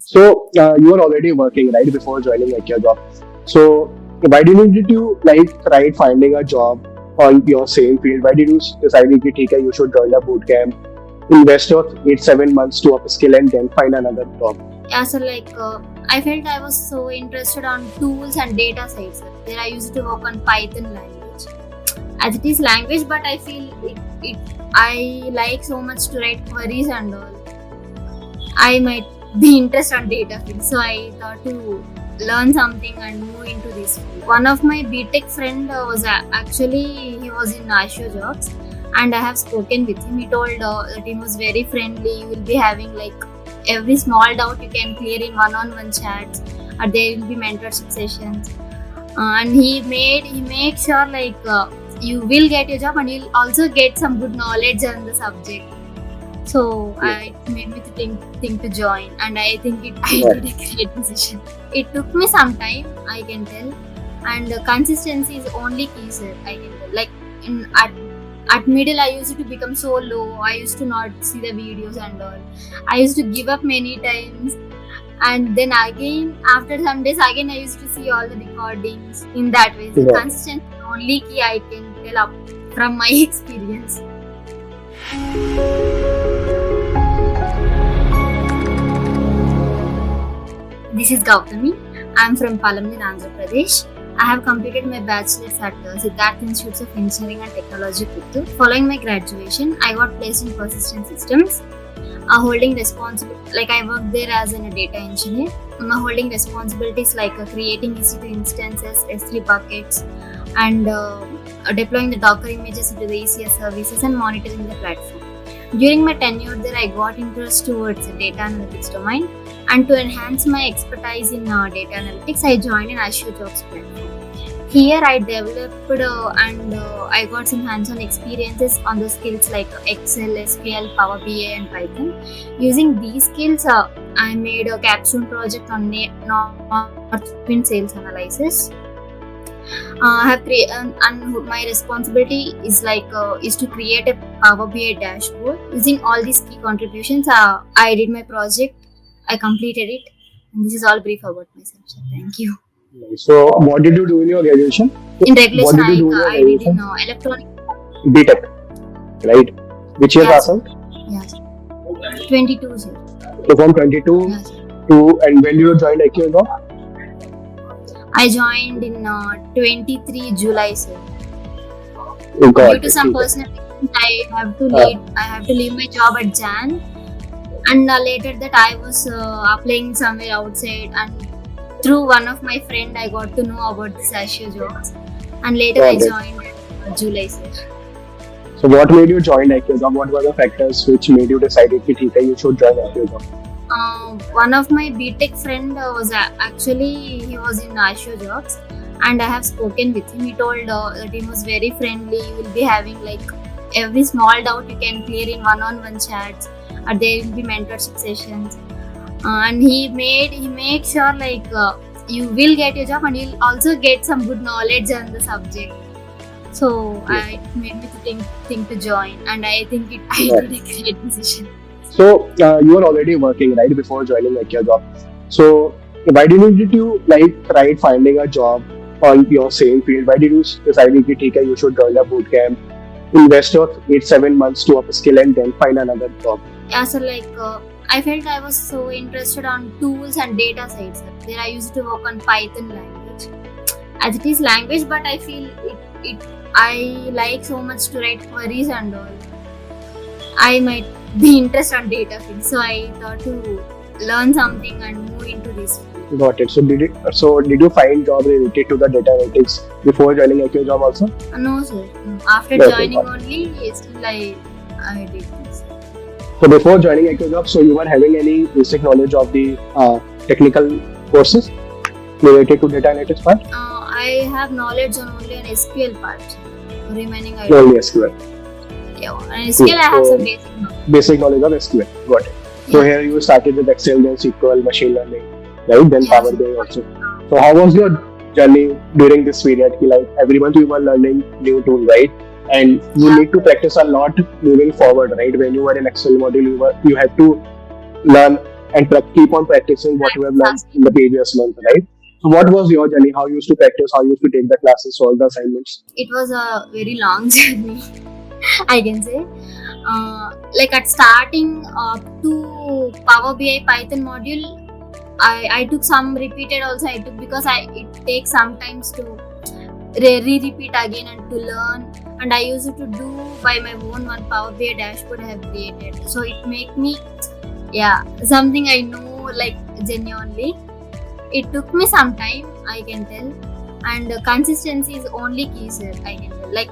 So you were already working right before joining like your job. So why did you like try finding a job on your same field? Why did you decide that okay, you should join a boot camp, invest your 8 7 months to upskill and then find another job? Yeah, so I felt I was so interested on tools and data sides. There I used to work on Python language. As it is language, but I feel it I like so much to write queries and all. I might be interested on data field, so I thought to learn something and move into this field. One of my BTech friend was actually he was in Asho Jobs, and I have spoken with him. He told that he was very friendly. You will be having like every small doubt you can clear in one-on-one chats, or there will be mentorship sessions. And he made sure you will get your job and you'll also get some good knowledge on the subject. So it made me to think to join, and I think I did a great decision. It took me some time, I can tell, and consistency is only key, sir. I can tell. Like at middle, I used to become so low. I used to not see the videos and all. I used to give up many times, and then again after some days again I used to see all the recordings. In that way, the consistency is only key, I can tell up from my experience. This is Gautami. I am from Palamnir, Andhra Pradesh. I have completed my bachelor's at Siddharth Institute of Engineering and Technology, Puttur. Following my graduation, I got placed in Persistent Systems, holding I worked there as a data engineer. Holding responsibilities like creating EC2 instances, S3 buckets, and deploying the Docker images into the ECS services and monitoring the platform. During my tenure there, I got interest towards the data analytics domain, and to enhance my expertise in data analytics, I joined an Azure Jobs platform. Here I developed and I got some hands-on experiences on the skills like Excel, SQL, Power BI and Python. Using these skills, I made a capstone project on Northwind sales analysis. I have and my responsibility is to create a Power BI dashboard. Using all these key contributions, I did my project. I completed it, and this is all brief about myself. So thank you. So what did you do in your graduation? In regulation, I did in electronic BTech, right? Which year pass out? Yes, 22, sir. So from 22 Yes, to, and when you joined IQ job? I joined in 23 July, sir. Due to some personal reasons, I have to leave my job at Jan, and later that I was applying somewhere outside, and through one of my friend I got to know about this Azure Jobs, and later I joined in July, sir. So what made you join IQ job? What were the factors which made you decide that you should join IQ job? One of my BTech friend was actually he was in Azure Jobs, and I have spoken with him. He told that he was very friendly. You will be having every small doubt you can clear in one-on-one chats, or there will be mentorship sessions. And he made sure you will get your job and you'll also get some good knowledge on the subject. So it made me to think to join, and I think I did a great decision. So you were already working right before joining your job. So why did you try finding a job on your same field? Why did you decide that you should join a boot camp, invest your 8 7 months to upskill and then find another job? Yeah, so I felt I was so interested on tools and data sides. There I used to work on Python language. As it is language, but I feel I like so much to write queries and all. I might be interested on data field, so I thought to learn something and move into this field. Got it. So did you find job related to the data analytics before joining IQ job also? No, sir. No. After joining only, still I did this. So before joining IQ job, so you were having any basic knowledge of the technical courses related to data analytics part? I have knowledge on only an SQL part. Remaining I only SQL. Yeah, and SQL I have some basic knowledge. Basic knowledge of SQL. Got it. So here you started with Excel, then SQL, machine learning, right? Then Power BI also. So how was your journey during this period? Every month you were learning new tool, right? And you need to practice a lot moving forward, right? When you were in Excel module, you had to learn and keep on practicing what you have learned in the previous month, right? So what was your journey? How you used to practice? How you used to take the classes, solve the assignments? It was a very long journey, I can say. Like at starting to Power BI Python module, I took some repeated also. I took because it takes sometimes to repeat again and to learn. And I used to do by my own one Power BI dashboard I have created. So it make me something I know like genuinely. It took me some time, I can tell, and consistency is only key, sir. I can tell. Like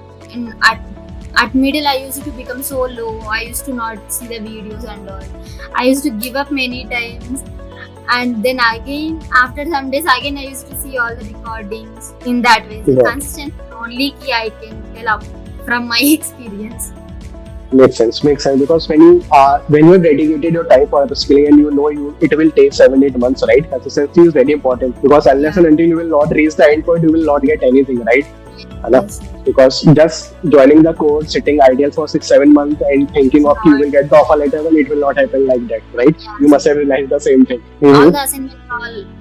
at middle, I used to become so low. I used to not see the videos and all. I used to give up many times, and then again after some days, again I used to see all the recordings. In that way, so Yeah. consistency is only key, I can tell from my experience. Makes sense. Makes sense because when you have dedicated your time for upskilling and you know it will take 7-8 months, right? Consistency is very important because unless and until you will not reach the end point, you will not get anything, right? Yes. Because just joining the course, sitting idle for 6-7 months and thinking of you will get the offer letter, well, it will not happen like that, right? Yeah. You must have realized the same thing. All the assignments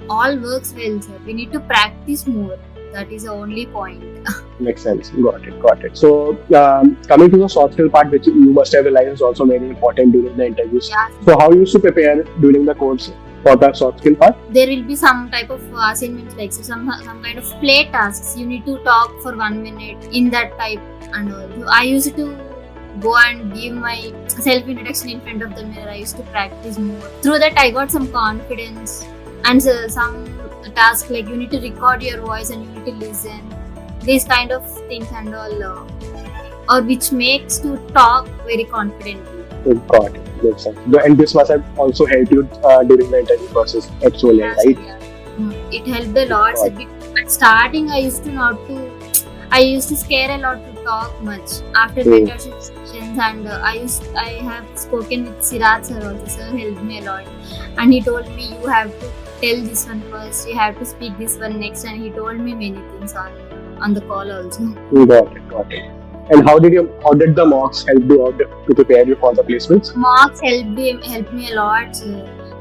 all works well, sir. We need to practice more. That is the only point. Makes sense. Got it. So coming to the soft skill part, which you must have realized is also very important during the interviews. Yeah. So how you used to prepare during the course for the soft skill part? There will be some type of assignments like some kind of play tasks. You need to talk for 1 minute in that type and all. So I used to go and give my self introduction in front of the mirror. I used to practice more. Through that, I got some confidence and some task like you need to record your voice and you need to listen. These kind of things and all, or which makes to talk very confidently. Got it. Makes sense. And this must have also helped you during the interview process at Soleil, Yes, right? yeah. It helped a lot. So at starting, I used to scare a lot to talk much after mentorship sessions, and I have spoken with Siraj sir also. Sir helped me a lot, and he told me you have to tell this one first, you have to speak this one next, and he told me many things on the call also. Got it. And how did the mocks help you out to prepare you for the placements? Mocks helped me a lot. So,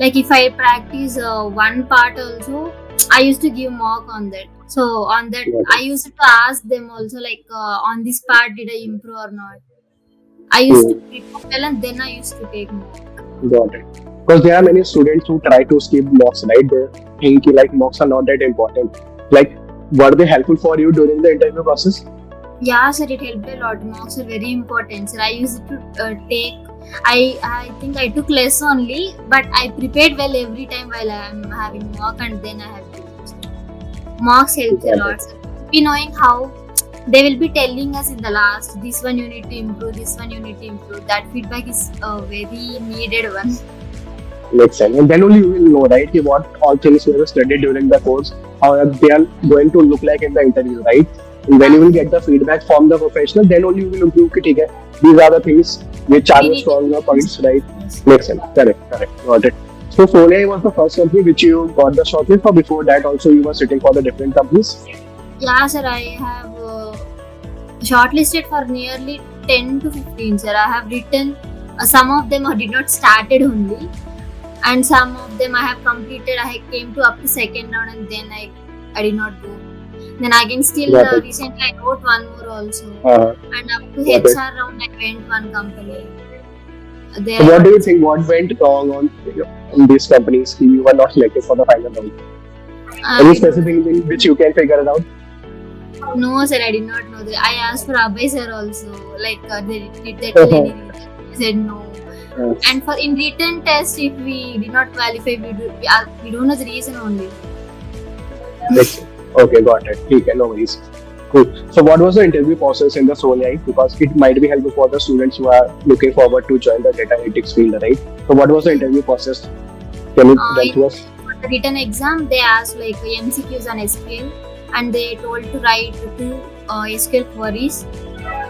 like if I practice one part also, I used to give mock on that. So on that, Got it. I used to ask them also like on this part did I improve or not. I used to prepare well and then I used to take mock. Got it. Because there are many students who try to skip mocks, right? They think like mocks are not that important. Like, were they helpful for you during the interview process? Yeah, sir, it helped a lot. Mocks are very important. Sir, I used to take. I think I took less only, but I prepared well every time while I am having mock, and then I have to use. Mocks helps a lot, sir. We knowing how they will be telling us in the last. This one you need to improve. This one you need to improve. That feedback is a very needed one. Makes sense. And then only you will know, right? What all things you have studied during the course, how they are going to look like in the interview, right? And when you will get the feedback from the professional, then only you will improve. Okay, these are the things which are the stronger points, right? Makes sense. Correct. Got it. So Soleil was the first company which you got the shortlist for. Before that, also you were sitting for the different companies. Yeah, sir, I have shortlisted for nearly 10 to 15, sir. I have written, some of them I did not started only, and some of them I have completed. I came to up to second round and then I did not go. Then again still Got it. recently I wrote one more also. And up to Got it. HR round I went one company. So what do you think? What went wrong on these companies? You were not selected for the final round. Any specific thing which you can figure it out? No, sir, I did not know that. I asked for Abhay sir also. Like, did they tell any reason? He said no. And for in written test, if we did not qualify, we don't know the reason only. Okay, got it. Okay, no worries. Cool. So what was the interview process in the Soleil? Because it might be helpful for the students who are looking forward to join the data analytics field, right? So what was the interview process? Can you tell to us? For the written exam, they asked like MCQs on SQL, and they told to write two SQL queries,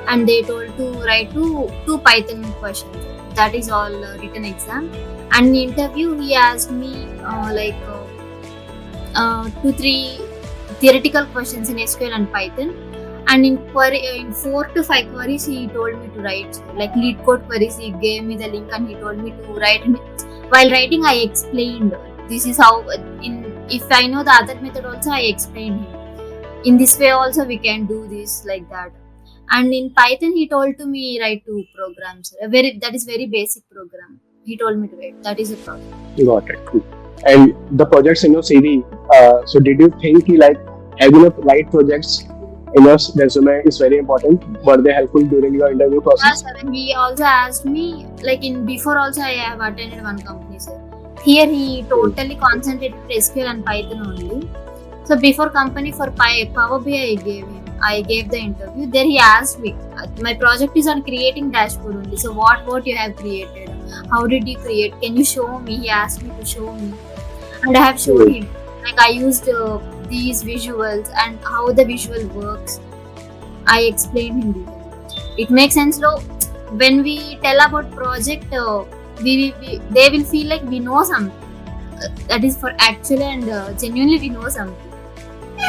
and they told to write two Python questions. That is all written exam. And in the interview, he asked me 2-3 theoretical questions in SQL and Python. And in 4 to 5 queries, he told me to write like lead code queries. He gave me the link and he told me to write while writing I explained this is how in if I know the other method also I explained him in this way also we can do this like that. And in Python he told to me write two programs, that is very basic program he told me to write, that is a project. Got it. Cool. And the projects in your CV, so did you think like having a right projects in your resume is very important? Were they helpful during your interview process? Sir, he also asked me, like in before also I have attended one company, sir. Here he totally concentrated to SQL and Python only. So before company for Power BI I gave the interview. There he asked me, my project is on creating dashboard only. So what you have created? How did you create? Can you show me? He asked me to show me, and I have showed him. Like I used these visuals and how the visual works. I explained him this. It makes sense though. When we tell about project, they will feel like we know something. That is for actually and genuinely we know something.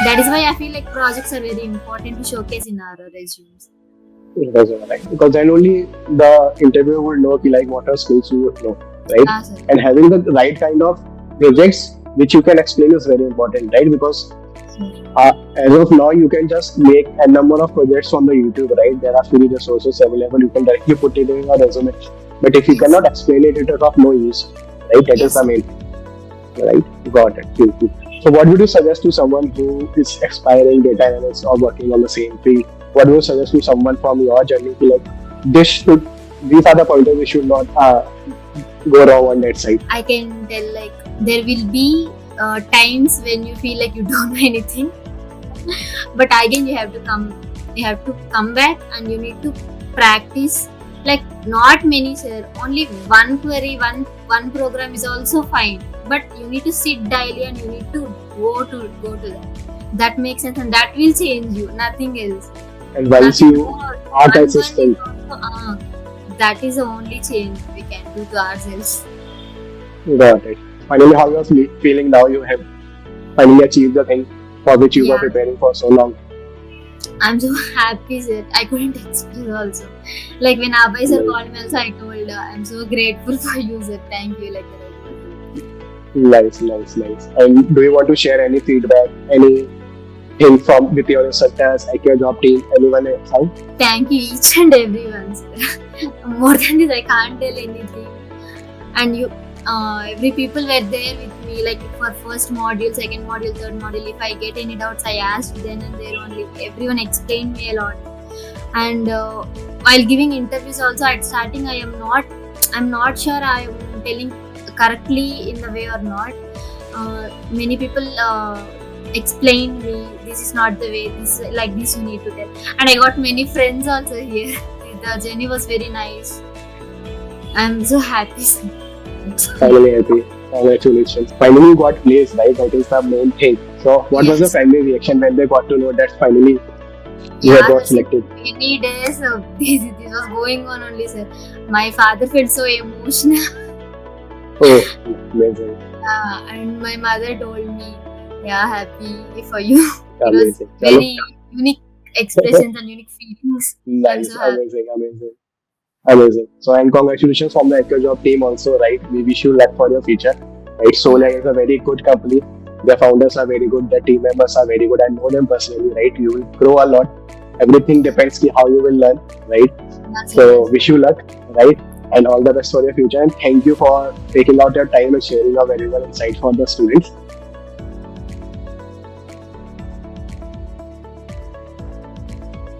That is why I feel like projects are very important to showcase in our resumes. That's all right. Because then only the interviewer will know like what are skills you know, right? And having the right kind of projects which you can explain is very important, right? Because as of now you can just make a number of projects on the YouTube, right? There are free resources available. You can directly put it in your resume. But if you cannot explain it, it is of no use, right? That is the main thing, right? Got it. Cool. So what would you suggest to someone who is aspiring data analyst or working on the same field? What would you suggest to someone from your journey? Like these are the pointers we should not go wrong on that side. I can tell like there will be times when you feel like you don't know anything, but again you have to come back and you need to practice. Like not many, sir. Only one query, one program is also fine. But you need to sit daily and you need to go to that. That makes sense and that will change you. Nothing else. And once you are consistent, that is the only change we can do to ourselves. Got it. Finally, how you are feeling now? You have finally achieved the thing for which you were preparing for so long. I'm so happy, sir. I couldn't express also. Like when Abhay sir called me also, I told I'm so grateful for you, sir. Thank you. Like Nice. And do you want to share any feedback, anything from with your instructors, your job team, anyone else? Thank you each and everyone, sir. More than this, I can't tell anything. And you, every people were there with me, like for first module, second module, third module. If I get any doubts, I asked then and there only. Everyone explained me a lot. And while giving interviews also at starting, I'm not sure I am telling correctly in the way or not. Many people explained me this is not the way, this like this you need to tell, and I got many friends also here. The journey was very nice. I'm so happy. Finally happy. Congratulations. Finally you got placed, right? That is the main thing. So what was the family reaction when they got to know that finally you had got selected? Many days this was going on only, sir. My father felt so emotional. Oh, amazing. And my mother told me, happy for you. Amazing. It was very unique expressions and unique feelings. Nice, amazing. So, and congratulations from the AccuJob team also, right? We wish you luck for your future. Right, Solang is a very good company. The founders are very good. The team members are very good. I know them personally, right? You will grow a lot. Everything depends on how you will learn, right? So, wish you luck, right? And all the best for your future. And thank you for taking out your time and sharing your valuable insights for the students.